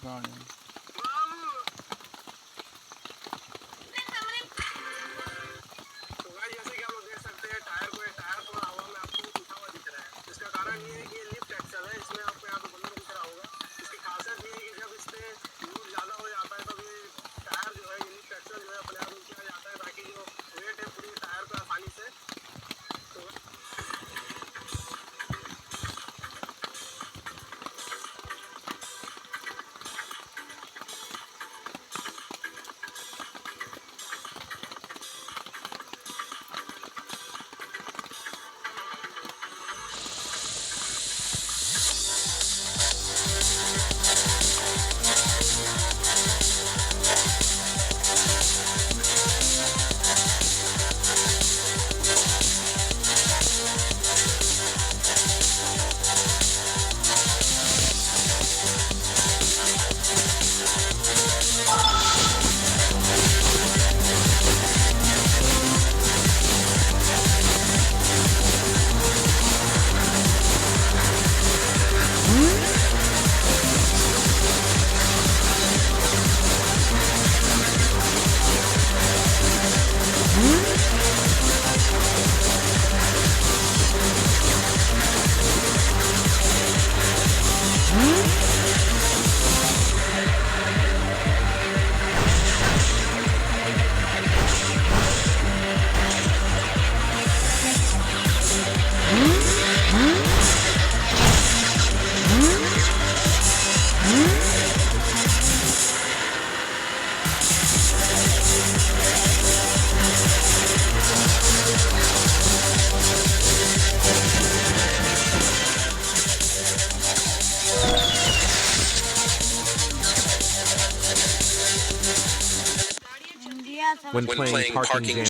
crying. तो guys जैसे कि आप लोग देख सकते हैं टायर थोड़ा हवा में आपको उठा हुआ दिख रहा है। इसका कारण ये है कि ये लिफ्ट एक्सल है, इसमें आपको यहाँ पे बंद दिख रहा होगा। इसकी खासियत ये है कि जब इस पे लोड ज़्यादा हो जाता है तब ये टायर जो है ये लिफ्ट एक्सल जो है अपने आप नीचे आ जाता है ताकि जो वेट है पूरी टायर पे आसानी से तो When playing parking